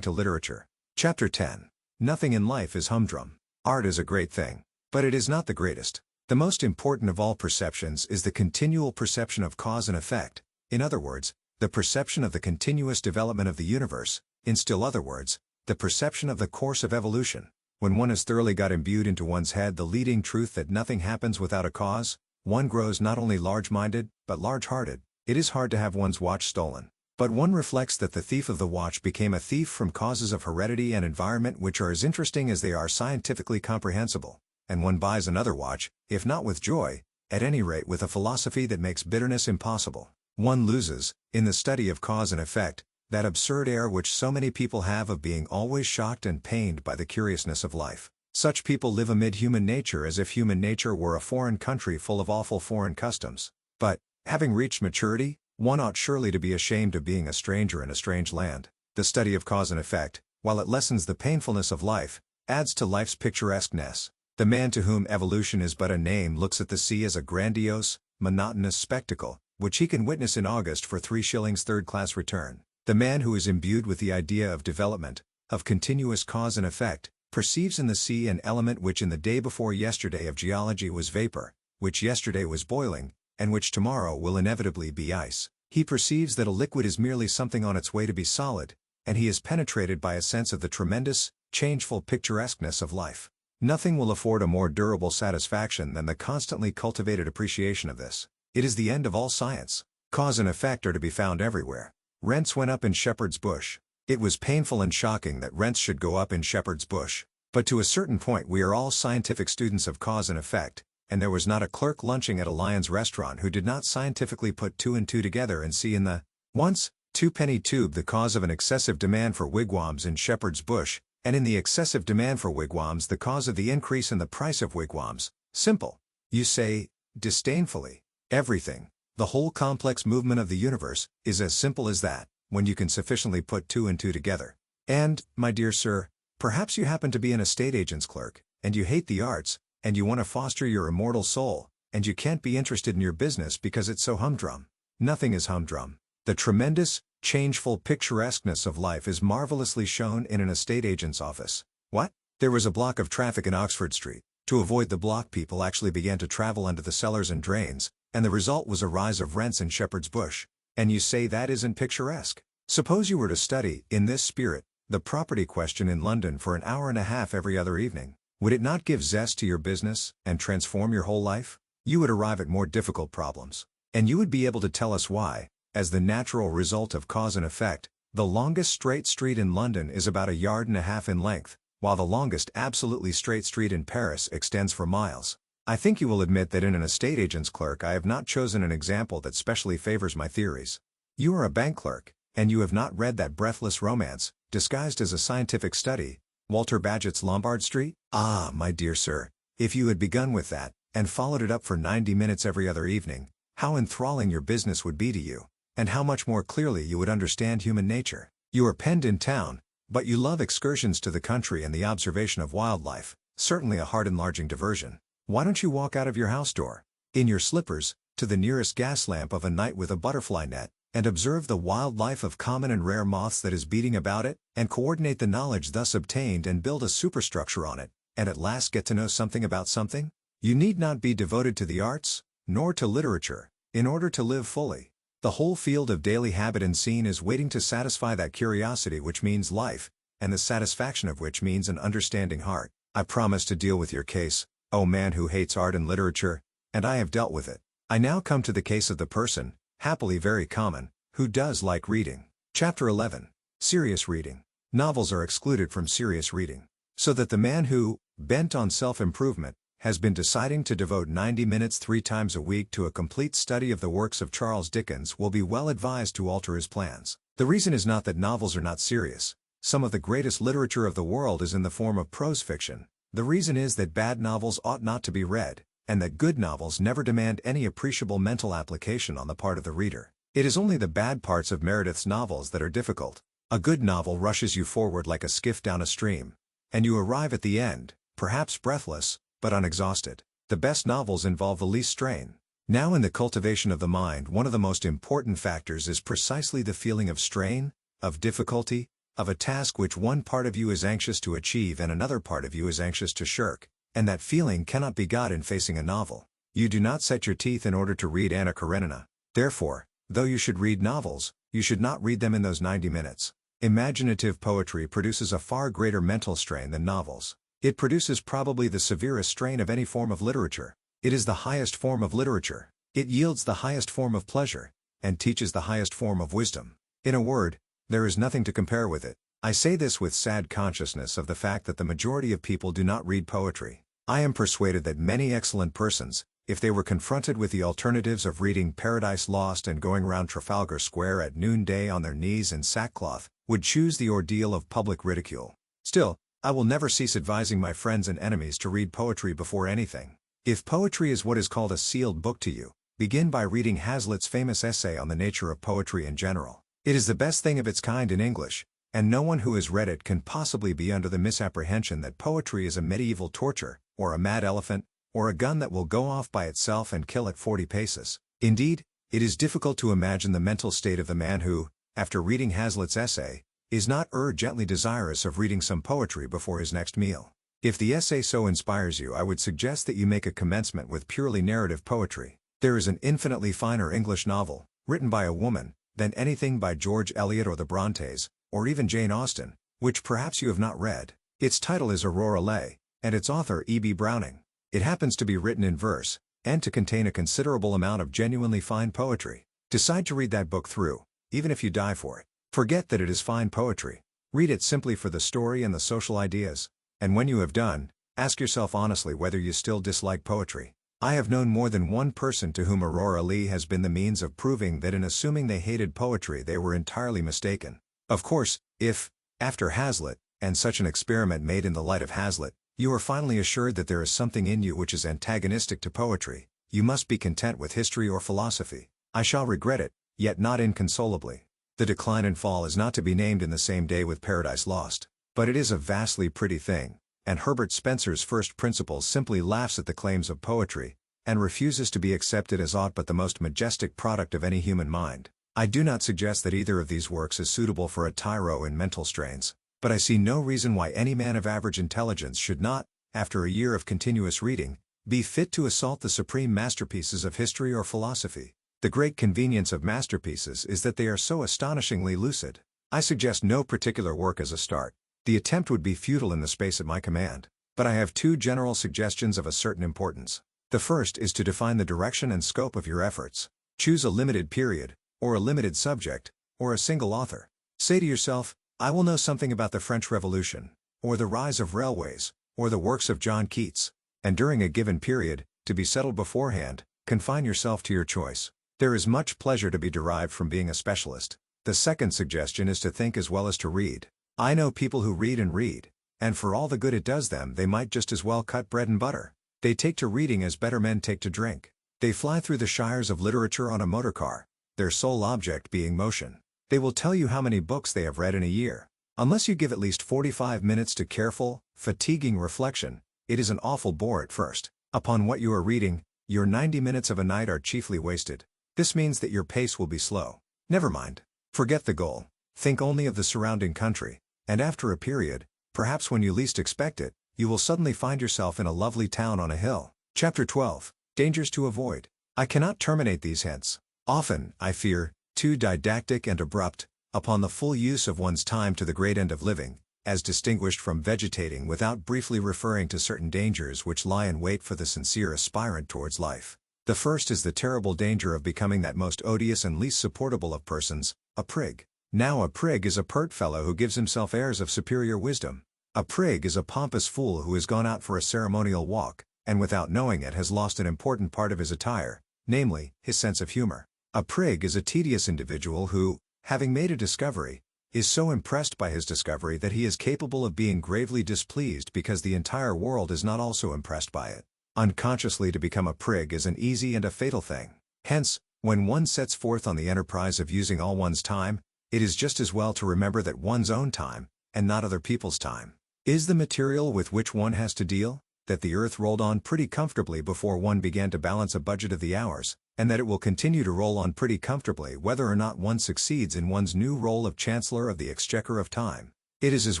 to literature. Chapter 10. Nothing in life is humdrum. Art is a great thing, but it is not the greatest. The most important of all perceptions is the continual perception of cause and effect, in other words, the perception of the continuous development of the universe, in still other words, the perception of the course of evolution. When one has thoroughly got imbued into one's head the leading truth that nothing happens without a cause, one grows not only large-minded, but large-hearted. It is hard to have one's watch stolen. But one reflects that the thief of the watch became a thief from causes of heredity and environment which are as interesting as they are scientifically comprehensible, and one buys another watch, if not with joy, at any rate with a philosophy that makes bitterness impossible. One loses, in the study of cause and effect, that absurd air which so many people have of being always shocked and pained by the curiousness of life. Such people live amid human nature as if human nature were a foreign country full of awful foreign customs. But, having reached maturity, one ought surely to be ashamed of being a stranger in a strange land. The study of cause and effect, while it lessens the painfulness of life, adds to life's picturesqueness. The man to whom evolution is but a name looks at the sea as a grandiose, monotonous spectacle, which he can witness in August for 3 shillings third-class return. The man who is imbued with the idea of development, of continuous cause and effect, perceives in the sea an element which in the day before yesterday of geology was vapor, which yesterday was boiling, and which tomorrow will inevitably be ice. He perceives that a liquid is merely something on its way to be solid, and he is penetrated by a sense of the tremendous, changeful picturesqueness of life. Nothing will afford a more durable satisfaction than the constantly cultivated appreciation of this. It is the end of all science. Cause and effect are to be found everywhere. Rents went up in Shepherd's Bush. It was painful and shocking that rents should go up in Shepherd's Bush. But to a certain point we are all scientific students of cause and effect, and there was not a clerk lunching at a Lyons restaurant who did not scientifically put 2 and 2 together and see in the once 2-penny tube the cause of an excessive demand for wigwams in Shepherd's Bush, and in the excessive demand for wigwams the cause of the increase in the price of wigwams. Simple. You say, disdainfully. Everything, the whole complex movement of the universe, is as simple as that, when you can sufficiently put 2 and 2 together. And, my dear sir, perhaps you happen to be an estate agent's clerk, and you hate the arts, and you want to foster your immortal soul, and you can't be interested in your business because it's so humdrum. Nothing is humdrum. The tremendous, changeful picturesqueness of life is marvelously shown in an estate agent's office. What? There was a block of traffic in Oxford Street. To avoid the block, people actually began to travel under the cellars and drains, and the result was a rise of rents in Shepherd's Bush. And you say that isn't picturesque? Suppose you were to study, in this spirit, the property question in London for an hour and a half every other evening. Would it not give zest to your business, and transform your whole life? You would arrive at more difficult problems. And you would be able to tell us why, as the natural result of cause and effect, the longest straight street in London is about 1.5 yards in length, while the longest absolutely straight street in Paris extends for miles. I think you will admit that in an estate agent's clerk I have not chosen an example that specially favors my theories. You are a bank clerk, and you have not read that breathless romance, disguised as a scientific study, Walter Bagehot's Lombard Street? Ah, my dear sir, if you had begun with that, and followed it up for 90 minutes every other evening, how enthralling your business would be to you, and how much more clearly you would understand human nature. You are penned in town, but you love excursions to the country and the observation of wildlife, certainly a heart-enlarging diversion. Why don't you walk out of your house door, in your slippers, to the nearest gas lamp of a night with a butterfly net, and observe the wildlife of common and rare moths that is beating about it, and coordinate the knowledge thus obtained and build a superstructure on it, and at last get to know something about something? You need not be devoted to the arts, nor to literature, in order to live fully. The whole field of daily habit and scene is waiting to satisfy that curiosity which means life, and the satisfaction of which means an understanding heart. I promise to deal with your case, O man who hates art and literature, and I have dealt with it. I now come to the case of the person, happily very common, who does like reading. Chapter 11. Serious reading. Novels are excluded from serious reading. So that the man who, bent on self-improvement, has been deciding to devote 90 minutes 3 times a week to a complete study of the works of Charles Dickens will be well advised to alter his plans. The reason is not that novels are not serious. Some of the greatest literature of the world is in the form of prose fiction. The reason is that bad novels ought not to be read, and that good novels never demand any appreciable mental application on the part of the reader. It is only the bad parts of Meredith's novels that are difficult. A good novel rushes you forward like a skiff down a stream. And you arrive at the end, perhaps breathless, but unexhausted. The best novels involve the least strain. Now in the cultivation of the mind, one of the most important factors is precisely the feeling of strain, of difficulty, of a task which one part of you is anxious to achieve and another part of you is anxious to shirk, and that feeling cannot be got in facing a novel. You do not set your teeth in order to read Anna Karenina. Therefore, though you should read novels, you should not read them in those 90 minutes. Imaginative poetry produces a far greater mental strain than novels. It produces probably the severest strain of any form of literature. It is the highest form of literature. It yields the highest form of pleasure, and teaches the highest form of wisdom. In a word, there is nothing to compare with it. I say this with sad consciousness of the fact that the majority of people do not read poetry. I am persuaded that many excellent persons, if they were confronted with the alternatives of reading Paradise Lost and going round Trafalgar Square at noonday on their knees in sackcloth, would choose the ordeal of public ridicule. Still, I will never cease advising my friends and enemies to read poetry before anything. If poetry is what is called a sealed book to you, begin by reading Hazlitt's famous essay on the nature of poetry in general. It is the best thing of its kind in English, and no one who has read it can possibly be under the misapprehension that poetry is a medieval torture, or a mad elephant, or a gun that will go off by itself and kill at 40 paces. Indeed, it is difficult to imagine the mental state of the man who, after reading Hazlitt's essay, is not urgently desirous of reading some poetry before his next meal. If the essay so inspires you, I would suggest that you make a commencement with purely narrative poetry. There is an infinitely finer English novel, written by a woman, than anything by George Eliot or the Brontes, or even Jane Austen, which perhaps you have not read. Its title is Aurora Leigh, and its author E.B. Browning. It happens to be written in verse, and to contain a considerable amount of genuinely fine poetry. Decide to read that book through, even if you die for it. Forget that it is fine poetry. Read it simply for the story and the social ideas. And when you have done, ask yourself honestly whether you still dislike poetry. I have known more than one person to whom Aurora Leigh has been the means of proving that in assuming they hated poetry they were entirely mistaken. Of course, if, after Hazlitt, and such an experiment made in the light of Hazlitt, you are finally assured that there is something in you which is antagonistic to poetry, you must be content with history or philosophy. I shall regret it, yet not inconsolably. The Decline and Fall is not to be named in the same day with Paradise Lost, but it is a vastly pretty thing, and Herbert Spencer's First Principles simply laughs at the claims of poetry, and refuses to be accepted as aught but the most majestic product of any human mind. I do not suggest that either of these works is suitable for a tyro in mental strains, but I see no reason why any man of average intelligence should not, after a year of continuous reading, be fit to assault the supreme masterpieces of history or philosophy. The great convenience of masterpieces is that they are so astonishingly lucid. I suggest no particular work as a start. The attempt would be futile in the space at my command. But I have two general suggestions of a certain importance. The first is to define the direction and scope of your efforts. Choose a limited period, or a limited subject, or a single author. Say to yourself, I will know something about the French Revolution, or the rise of railways, or the works of John Keats. And during a given period, to be settled beforehand, confine yourself to your choice. There is much pleasure to be derived from being a specialist. The second suggestion is to think as well as to read. I know people who read, and for all the good it does them they might just as well cut bread and butter. They take to reading as better men take to drink. They fly through the shires of literature on a motor car, their sole object being motion. They will tell you how many books they have read in a year. Unless you give at least 45 minutes to careful, fatiguing reflection, it is an awful bore at first. Upon what you are reading, your 90 minutes of a night are chiefly wasted. This means that your pace will be slow. Never mind. Forget the goal. Think only of the surrounding country, and after a period, perhaps when you least expect it, you will suddenly find yourself in a lovely town on a hill. Chapter 12. Dangers to avoid. I cannot terminate these hints. Often, I fear, too didactic and abrupt, upon the full use of one's time to the great end of living, as distinguished from vegetating without briefly referring to certain dangers which lie in wait for the sincere aspirant towards life. The first is the terrible danger of becoming that most odious and least supportable of persons, a prig. Now a prig is a pert fellow who gives himself airs of superior wisdom. A prig is a pompous fool who has gone out for a ceremonial walk, and without knowing it has lost an important part of his attire, namely, his sense of humor. A prig is a tedious individual who, having made a discovery, is so impressed by his discovery that he is capable of being gravely displeased because the entire world is not also impressed by it. Unconsciously to become a prig is an easy and a fatal thing. Hence, when one sets forth on the enterprise of using all one's time, it is just as well to remember that one's own time, and not other people's time, is the material with which one has to deal, that the earth rolled on pretty comfortably before one began to balance a budget of the hours, and that it will continue to roll on pretty comfortably whether or not one succeeds in one's new role of Chancellor of the Exchequer of Time. It is as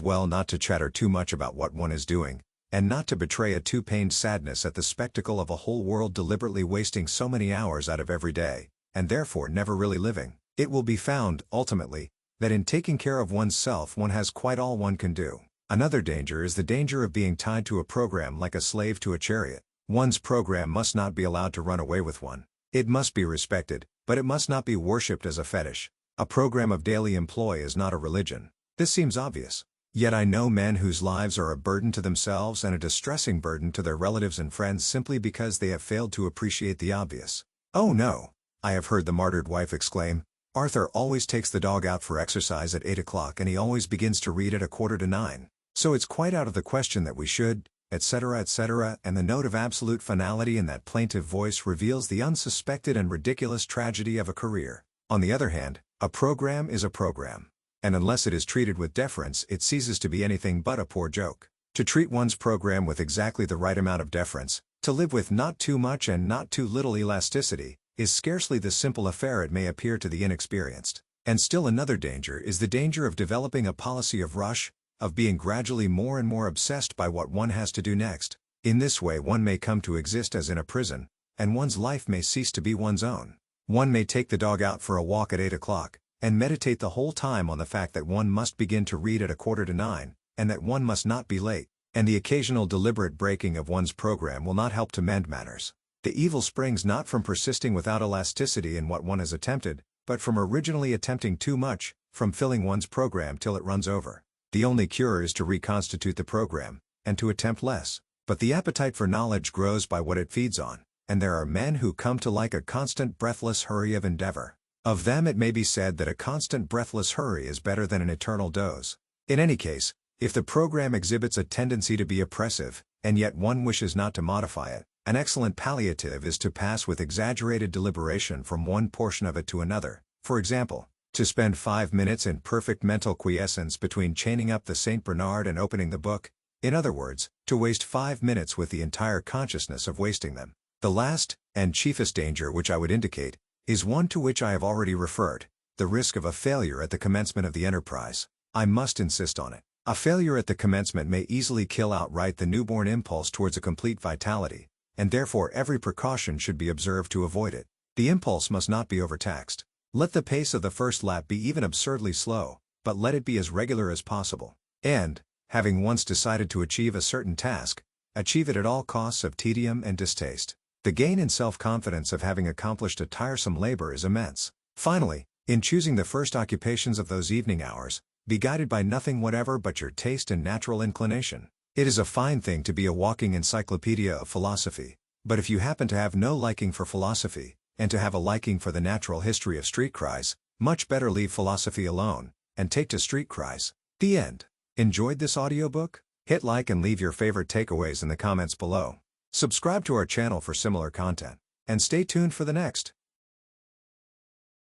well not to chatter too much about what one is doing, and not to betray a too pained sadness at the spectacle of a whole world deliberately wasting so many hours out of every day, and therefore never really living. It will be found, ultimately, that in taking care of one's self one has quite all one can do. Another danger is the danger of being tied to a program like a slave to a chariot. One's program must not be allowed to run away with one. It must be respected, but it must not be worshipped as a fetish. A program of daily employ is not a religion. This seems obvious. Yet I know men whose lives are a burden to themselves and a distressing burden to their relatives and friends simply because they have failed to appreciate the obvious. "Oh no," I have heard the martyred wife exclaim, "Arthur always takes the dog out for exercise at 8 o'clock and he always begins to read at 8:45. So it's quite out of the question that we should," etc., and the note of absolute finality in that plaintive voice reveals the unsuspected and ridiculous tragedy of a career. On the other hand, a program is a program. And unless it is treated with deference, it ceases to be anything but a poor joke. To treat one's program with exactly the right amount of deference, to live with not too much and not too little elasticity, is scarcely the simple affair it may appear to the inexperienced. And still another danger is the danger of developing a policy of rush, of being gradually more and more obsessed by what one has to do next. In this way one may come to exist as in a prison, and one's life may cease to be one's own. One may take the dog out for a walk at 8 o'clock, and meditate the whole time on the fact that one must begin to read at 8:45, and that one must not be late, and the occasional deliberate breaking of one's program will not help to mend matters. The evil springs not from persisting without elasticity in what one has attempted, but from originally attempting too much, from filling one's program till it runs over. The only cure is to reconstitute the program, and to attempt less. But the appetite for knowledge grows by what it feeds on, and there are men who come to like a constant breathless hurry of endeavor. Of them it may be said that a constant breathless hurry is better than an eternal doze. In any case, if the program exhibits a tendency to be oppressive, and yet one wishes not to modify it, an excellent palliative is to pass with exaggerated deliberation from one portion of it to another. For example, to spend 5 minutes in perfect mental quiescence between chaining up the St. Bernard and opening the book. In other words, to waste 5 minutes with the entire consciousness of wasting them. The last, and chiefest danger which I would indicate, is one to which I have already referred, the risk of a failure at the commencement of the enterprise. I must insist on it. A failure at the commencement may easily kill outright the newborn impulse towards a complete vitality, and therefore every precaution should be observed to avoid it. The impulse must not be overtaxed. Let the pace of the first lap be even absurdly slow, but let it be as regular as possible. And, having once decided to achieve a certain task, achieve it at all costs of tedium and distaste. The gain in self-confidence of having accomplished a tiresome labor is immense. Finally, in choosing the first occupations of those evening hours, be guided by nothing whatever but your taste and natural inclination. It is a fine thing to be a walking encyclopedia of philosophy, but if you happen to have no liking for philosophy, and to have a liking for the natural history of street cries, much better leave philosophy alone, and take to street cries. The end. Enjoyed this audiobook? Hit like and leave your favorite takeaways in the comments below. Subscribe to our channel for similar content, and stay tuned for the next.